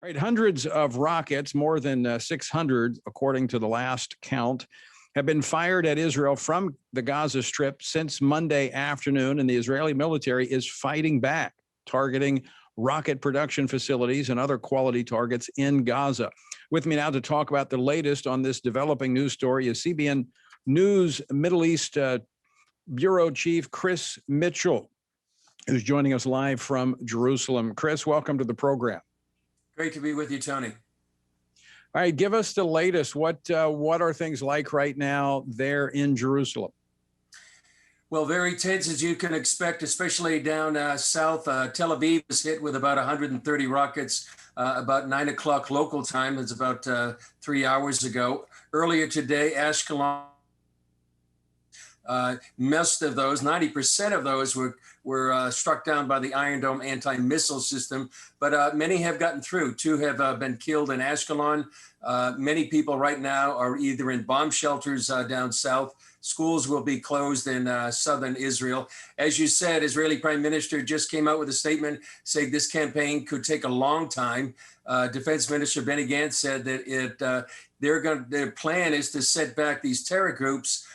Right, hundreds of rockets, more than 600, according to the last count, have been fired at Israel from the Gaza Strip since Monday afternoon, and the Israeli military is fighting back, targeting rocket production facilities and other quality targets in Gaza. With me now to talk about the latest on this developing news story is CBN News Middle East Bureau Chief Chris Mitchell, who's joining us live from Jerusalem. Chris, welcome to the program. Great to be with you, Tony. All right, give us the latest. What are things like right now there in Jerusalem? Well, very tense as you can expect, especially down south. Tel Aviv was hit with about 130 rockets about 9 o'clock local time. That's about 3 hours ago. Earlier today, Ashkelon, most of those, 90% of those were struck down by the Iron Dome anti-missile system, but many have gotten through. 2 have been killed in Ashkelon. Many people right now are either in bomb shelters down south. Schools will be closed in southern Israel. As you said, Israeli Prime Minister just came out with a statement saying this campaign could take a long time. Defense Minister Benny Gantz said that their plan is to set back these terror groups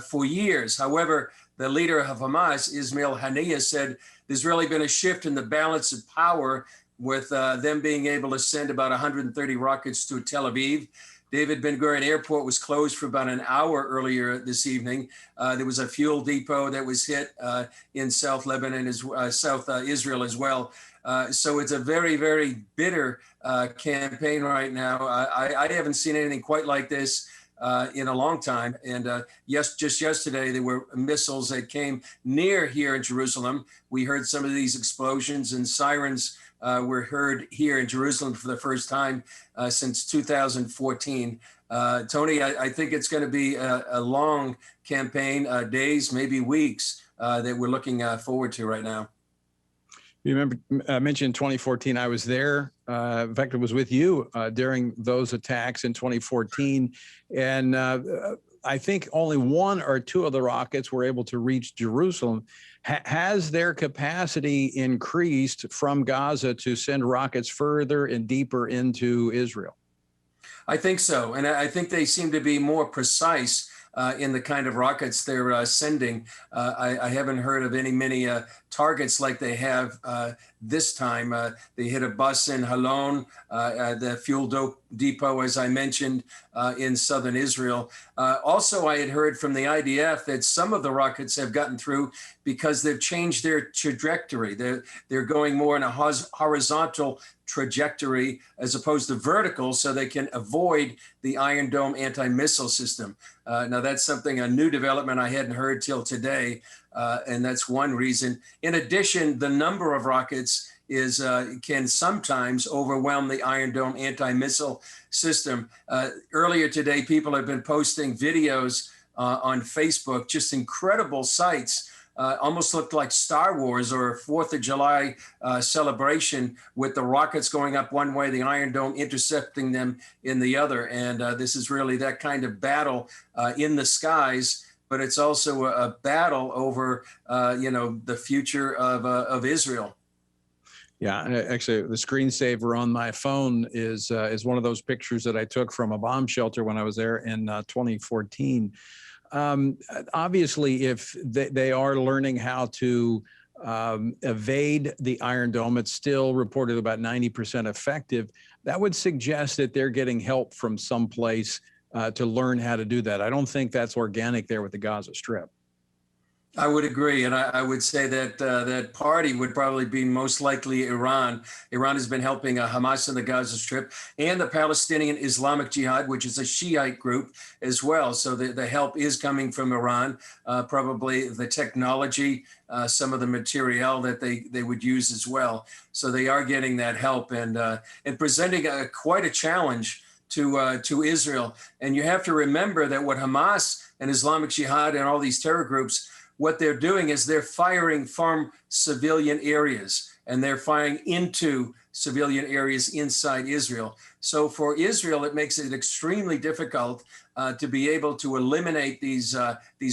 for years. However, the leader of Hamas, Ismail Haniyeh, said there's really been a shift in the balance of power with them being able to send about 130 rockets to Tel Aviv. David Ben Gurion Airport was closed for about an hour earlier this evening. There was a fuel depot that was hit in South Lebanon, South Israel as well. So it's a very, very bitter campaign right now. I haven't seen anything quite like this in a long time. And just yesterday, there were missiles that came near here in Jerusalem. We heard some of these explosions, and sirens were heard here in Jerusalem for the first time since 2014. Tony, I think it's going to be a long campaign, days, maybe weeks, that we're looking forward to right now. You remember, I mentioned 2014. I was there. In fact, I was with you during those attacks in 2014. And I think only 1 or 2 of the rockets were able to reach Jerusalem. Has their capacity increased from Gaza to send rockets further and deeper into Israel? I think so. And I think they seem to be more precise in the kind of rockets they're sending. I haven't heard of many targets like they have this time. They hit a bus in Holon, the fuel depot, as I mentioned, in southern Israel. Also, I had heard from the IDF that some of the rockets have gotten through because they've changed their trajectory. They're going more in a horizontal trajectory as opposed to vertical, so they can avoid the Iron Dome anti-missile system. Now, that's a new development I hadn't heard till today, and that's one reason. In addition, the number of rockets can sometimes overwhelm the Iron Dome anti-missile system. Earlier today, people have been posting videos on Facebook, just incredible sights. Almost looked like Star Wars or a 4th of July celebration with the rockets going up one way, the Iron Dome intercepting them in the other. And this is really that kind of battle in the skies, but it's also a battle over, the future of Israel. Yeah, actually, the screensaver on my phone is one of those pictures that I took from a bomb shelter when I was there in 2014. Obviously, if they are learning how to evade the Iron Dome, it's still reported about 90% effective. That would suggest that they're getting help from someplace to learn how to do that. I don't think that's organic there with the Gaza Strip. I would agree, and I would say that that party would probably be most likely Iran. Iran has been helping Hamas in the Gaza Strip and the Palestinian Islamic Jihad, which is a Shiite group as well. So the help is coming from Iran, probably the technology, some of the material that they would use as well. So they are getting that help and presenting quite a challenge to Israel. And you have to remember that what Hamas and Islamic Jihad and all these terror groups, what they're doing is they're firing from civilian areas, and they're firing into civilian areas inside Israel. So for Israel, it makes it extremely difficult to be able to eliminate these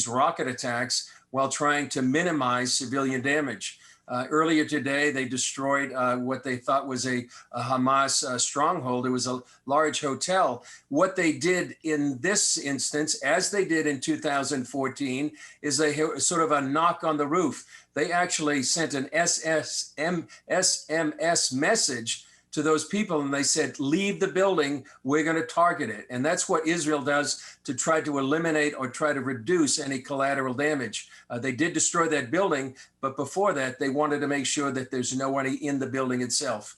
rocket attacks while trying to minimize civilian damage. Earlier today, they destroyed what they thought was a Hamas stronghold. It was a large hotel. What they did in this instance, as they did in 2014, is sort of a knock on the roof. They actually sent an SMS message to those people, and they said, leave the building, we're going to target it. And that's what Israel does to try to eliminate or try to reduce any collateral damage. They did destroy that building, but before that, they wanted to make sure that there's no one in the building itself.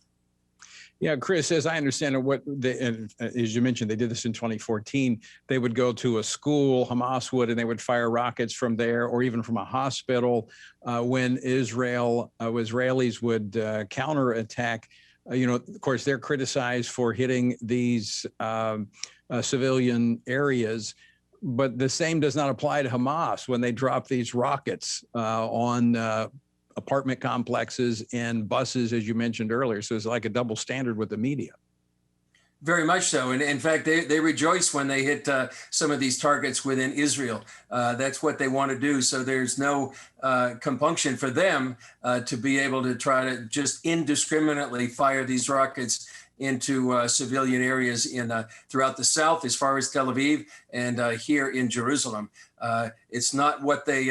Yeah, Chris, as I understand it, and as you mentioned, they did this in 2014. They would go to a school, Hamas would, and they would fire rockets from there, or even from a hospital. When Israelis would counterattack, of course, they're criticized for hitting these civilian areas, but the same does not apply to Hamas when they drop these rockets on apartment complexes and buses, as you mentioned earlier. So it's like a double standard with the media. Very much so. And in fact, they rejoice when they hit some of these targets within Israel. That's what they want to do. So there's no compunction for them to be able to try to just indiscriminately fire these rockets into civilian areas throughout the South, as far as Tel Aviv, and here in Jerusalem. It's not what they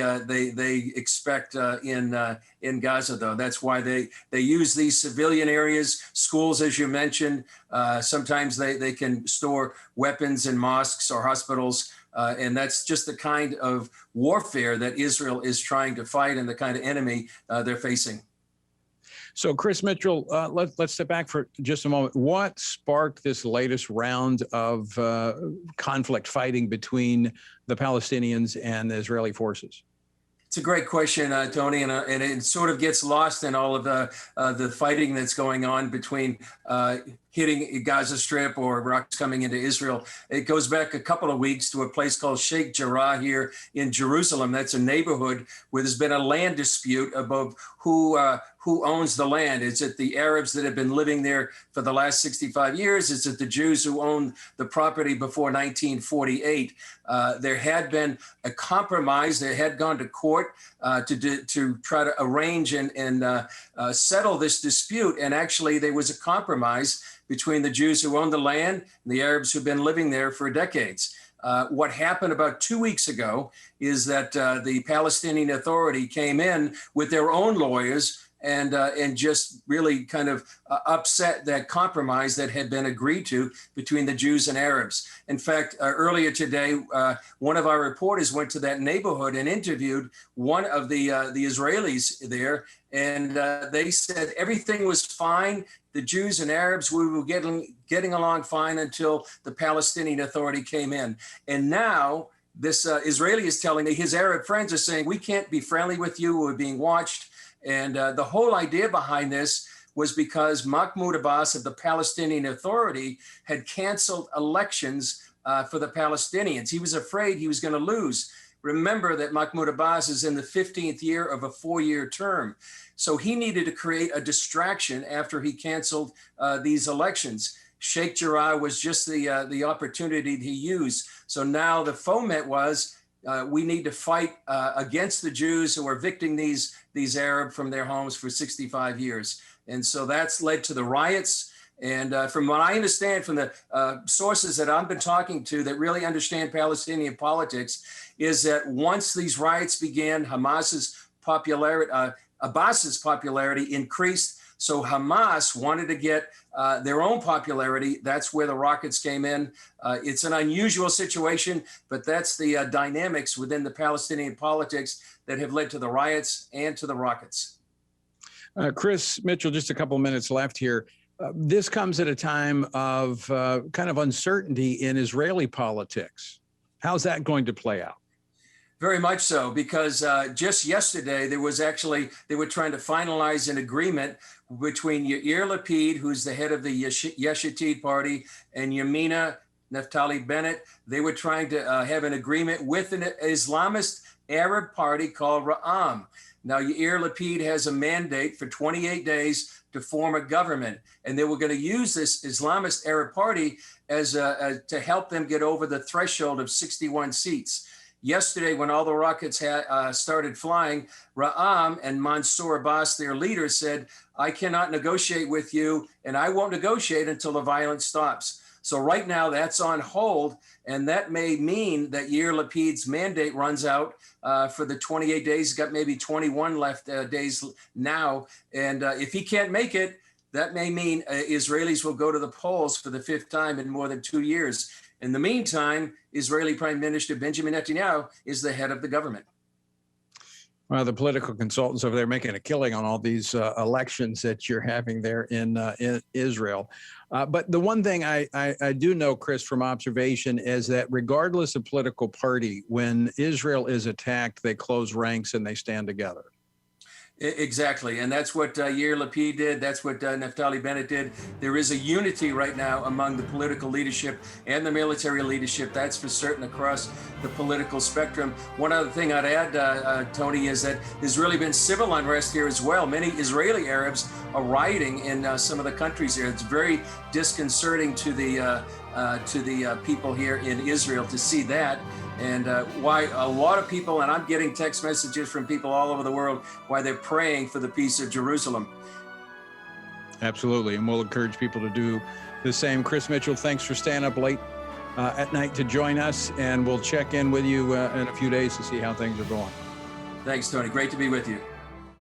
expect in Gaza, though. That's why they use these civilian areas, schools, as you mentioned. Sometimes they can store weapons in mosques or hospitals. And that's just the kind of warfare that Israel is trying to fight and the kind of enemy they're facing. So, Chris Mitchell, let's step back for just a moment. What sparked this latest round of conflict fighting between the Palestinians and the Israeli forces? It's a great question, Tony, and it sort of gets lost in all of the fighting that's going on between hitting Gaza Strip or rockets coming into Israel. It goes back a couple of weeks to a place called Sheikh Jarrah here in Jerusalem. That's a neighborhood where there's been a land dispute about who owns the land. Is it the Arabs that have been living there for the last 65 years? Is it the Jews who owned the property before 1948? There had been a compromise. They had gone to court to try to arrange and settle this dispute. And actually, there was a compromise between the Jews who owned the land and the Arabs who've been living there for decades. What happened about 2 weeks ago is that the Palestinian Authority came in with their own lawyers and just really kind of upset that compromise that had been agreed to between the Jews and Arabs. In fact, earlier today, one of our reporters went to that neighborhood and interviewed one of the Israelis there, and they said everything was fine. The Jews and Arabs, we were getting along fine until the Palestinian Authority came in. And now this Israeli is telling me his Arab friends are saying, we can't be friendly with you, we're being watched. And the whole idea behind this was because Mahmoud Abbas of the Palestinian Authority had canceled elections for the Palestinians. He was afraid he was going to lose. Remember that Mahmoud Abbas is in the 15th year of a 4-year term. So he needed to create a distraction after he canceled these elections. Sheikh Jarrah was just the opportunity he used. So now the foment was, we need to fight against the Jews who are evicting these Arab from their homes for 65 years. And so that's led to the riots. And from what I understand from the sources that I've been talking to that really understand Palestinian politics, is that once these riots began, Abbas's popularity increased. So Hamas wanted to get their own popularity. That's where the rockets came in. It's an unusual situation, but that's the dynamics within the Palestinian politics that have led to the riots and to the rockets. Chris Mitchell, just a couple of minutes left here. This comes at a time of kind of uncertainty in Israeli politics. How's that going to play out? Very much so, because just yesterday they were trying to finalize an agreement between Yair Lapid, who's the head of the Yesh Atid party, and Yamina Naftali Bennett. They were trying to have an agreement with an Islamist Arab party called Ra'am. Now, Yair Lapid has a mandate for 28 days to form a government, and they were going to use this Islamist Arab party as to help them get over the threshold of 61 seats. Yesterday, when all the rockets started flying, Ra'am and Mansour Abbas, their leader, said, I cannot negotiate with you, and I won't negotiate until the violence stops. So right now, that's on hold, and that may mean that Yair Lapid's mandate runs out for the 28 days. He's got maybe 21 left days now, and if he can't make it, that may mean Israelis will go to the polls for the 5th time in more than 2 years. In the meantime, Israeli Prime Minister Benjamin Netanyahu is the head of the government. Well, the political consultants over there making a killing on all these elections that you're having there in Israel. But the one thing I do know, Chris, from observation is that regardless of political party, when Israel is attacked, they close ranks and they stand together. Exactly. And that's what Yair Lapid did. That's what Naftali Bennett did. There is a unity right now among the political leadership and the military leadership. That's for certain across the political spectrum. One other thing I'd add, Tony, is that there's really been civil unrest here as well. Many Israeli Arabs are rioting in some of the countries here. It's very disconcerting to the people here in Israel to see that. And why a lot of people, and I'm getting text messages from people all over the world, why they're praying for the peace of Jerusalem. Absolutely. And we'll encourage people to do the same. Chris Mitchell, thanks for staying up late at night to join us. And we'll check in with you in a few days to see how things are going. Thanks, Tony. Great to be with you.